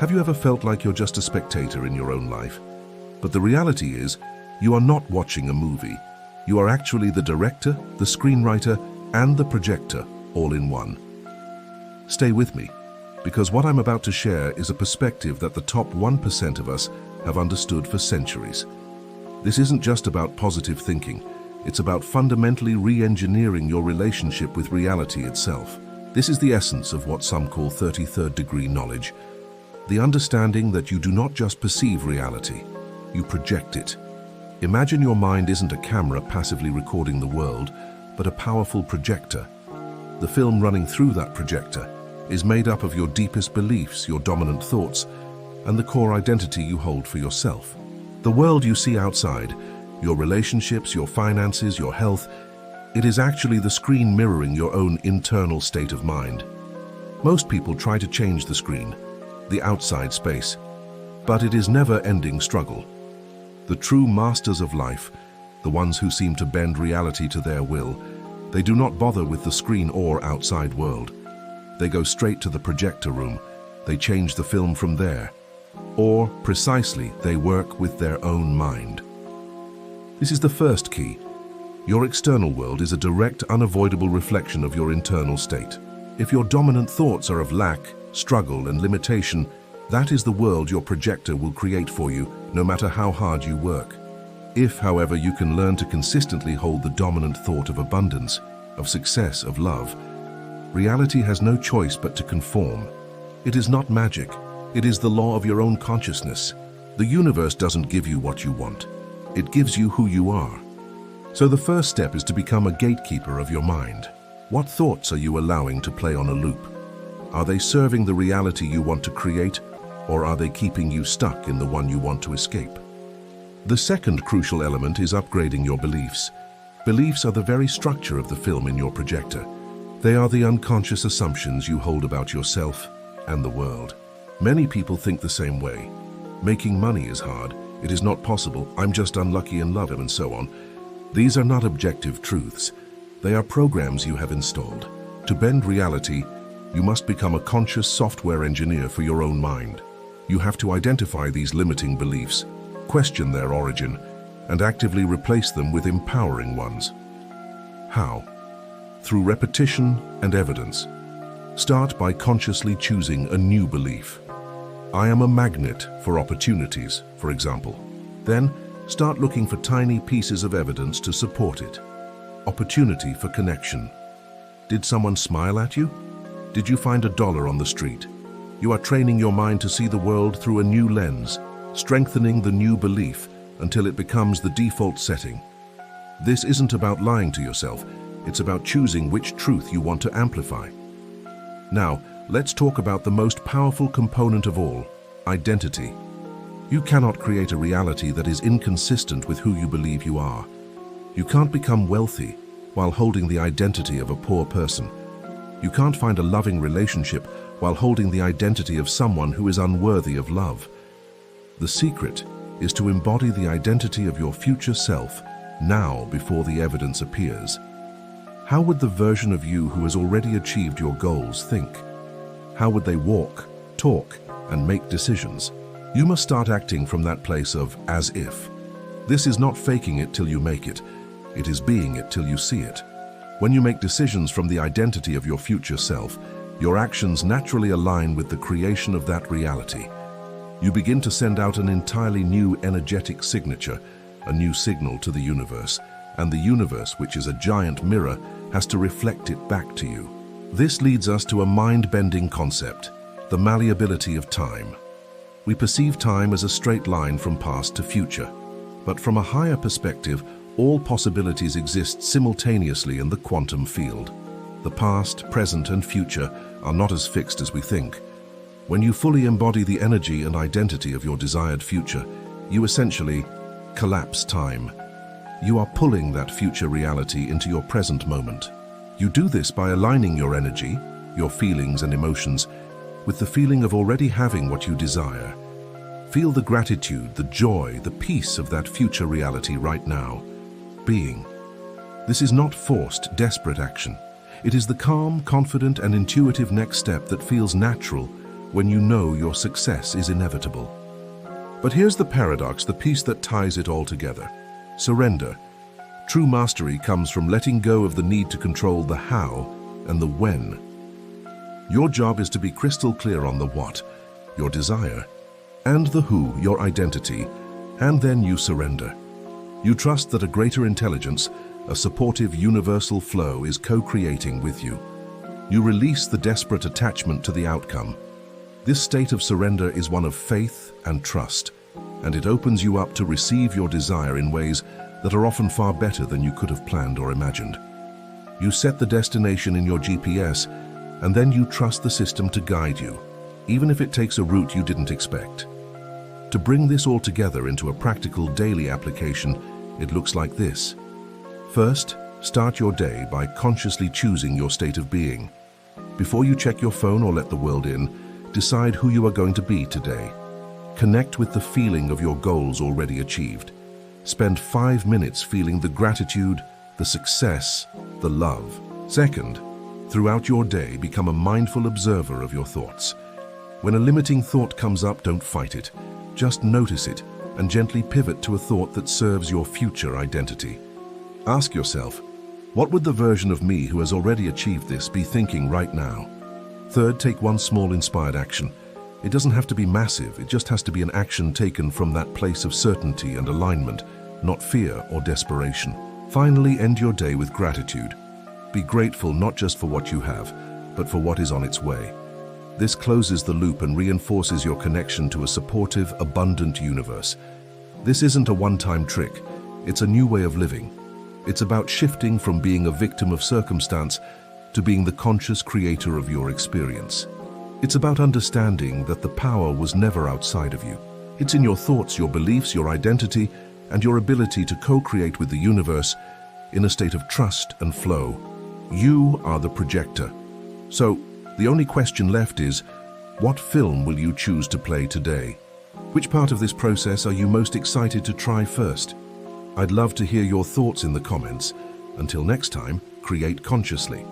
Have you ever felt like you're just a spectator in your own life? But the reality is, you are not watching a movie. You are actually the director, the screenwriter, and the projector, all in one. Stay with me, because what I'm about to share is a perspective that the top 1% of us have understood for centuries. This isn't just about positive thinking. It's about fundamentally re-engineering your relationship with reality itself. This is the essence of what some call 33rd degree knowledge. The understanding that you do not just perceive reality, you project it. Imagine your mind isn't a camera passively recording the world, but a powerful projector. The film running through that projector is made up of your deepest beliefs, your dominant thoughts, and the core identity you hold for yourself. The world you see outside, your relationships, your finances, your health, it is actually the screen mirroring your own internal state of mind. Most people try to change the screen, the outside space, but it is never-ending struggle. The true masters of life, the ones who seem to bend reality to their will, they do not bother with the screen or outside world. They go straight to the projector room. They change the film from there. Or, precisely, they work with their own mind. This is the first key. Your external world is a direct, unavoidable reflection of your internal state. If your dominant thoughts are of lack, struggle, and limitation, that is the world your projector will create for you, no matter how hard you work. If, however, you can learn to consistently hold the dominant thought of abundance, of success, of love, reality has no choice but to conform. It is not magic. It is the law of your own consciousness. The universe doesn't give you what you want. It gives you who you are. So the first step is to become a gatekeeper of your mind. What thoughts are you allowing to play on a loop? Are they serving the reality you want to create, or are they keeping you stuck in the one you want to escape? The second crucial element is upgrading your beliefs. Beliefs are the very structure of the film in your projector. They are the unconscious assumptions you hold about yourself and the world. Many people think the same way. Making money is hard. It is not possible. I'm just unlucky in love, and so on. These are not objective truths. They are programs you have installed. To bend reality, you must become a conscious software engineer for your own mind. You have to identify these limiting beliefs, question their origin, and actively replace them with empowering ones. How? Through repetition and evidence. Start by consciously choosing a new belief. I am a magnet for opportunities, for example. Then, start looking for tiny pieces of evidence to support it. Opportunity for connection. Did someone smile at you? Did you find $1 on the street? You are training your mind to see the world through a new lens, strengthening the new belief until it becomes the default setting. This isn't about lying to yourself. It's about choosing which truth you want to amplify. Now, let's talk about the most powerful component of all, identity. You cannot create a reality that is inconsistent with who you believe you are. You can't become wealthy while holding the identity of a poor person. You can't find a loving relationship while holding the identity of someone who is unworthy of love. The secret is to embody the identity of your future self now before the evidence appears. How would the version of you who has already achieved your goals think? How would they walk, talk, and make decisions? You must start acting from that place of as if. This is not faking it till you make it. It is being it till you see it. When you make decisions from the identity of your future self, your actions naturally align with the creation of that reality. You begin to send out an entirely new energetic signature, a new signal to the universe, and the universe, which is a giant mirror, has to reflect it back to you. This leads us to a mind-bending concept, the malleability of time. We perceive time as a straight line from past to future, but from a higher perspective, all possibilities exist simultaneously in the quantum field. The past, present, and future are not as fixed as we think. When you fully embody the energy and identity of your desired future, you essentially collapse time. You are pulling that future reality into your present moment. You do this by aligning your energy, your feelings and emotions, with the feeling of already having what you desire. Feel the gratitude, the joy, the peace of that future reality right now. Being. This is not forced, desperate action. It is the calm, confident, and intuitive next step that feels natural when you know your success is inevitable. But here's the paradox, the piece that ties it all together. Surrender. True mastery comes from letting go of the need to control the how and the when. Your job is to be crystal clear on the what, your desire, and the who, your identity, and then you surrender. You trust that a greater intelligence, a supportive universal flow, is co-creating with you. You release the desperate attachment to the outcome. This state of surrender is one of faith and trust, and it opens you up to receive your desire in ways that are often far better than you could have planned or imagined. You set the destination in your GPS, and then you trust the system to guide you, even if it takes a route you didn't expect. To bring this all together into a practical daily application, it looks like this. First, start your day by consciously choosing your state of being. Before you check your phone or let the world in, decide who you are going to be today. Connect with the feeling of your goals already achieved. Spend 5 minutes feeling the gratitude, the success, the love. Second, throughout your day, become a mindful observer of your thoughts. When a limiting thought comes up, don't fight it. Just notice it and gently pivot to a thought that serves your future identity. Ask yourself, what would the version of me who has already achieved this be thinking right now? Third, take one small inspired action. It doesn't have to be massive, it just has to be an action taken from that place of certainty and alignment, not fear or desperation. Finally, end your day with gratitude. Be grateful not just for what you have, but for what is on its way. This closes the loop and reinforces your connection to a supportive, abundant universe. This isn't a one-time trick, it's a new way of living. It's about shifting from being a victim of circumstance to being the conscious creator of your experience. It's about understanding that the power was never outside of you. It's in your thoughts, your beliefs, your identity, and your ability to co-create with the universe in a state of trust and flow. You are the projector. So, the only question left is, what film will you choose to play today? Which part of this process are you most excited to try first? I'd love to hear your thoughts in the comments. Until next time, create consciously.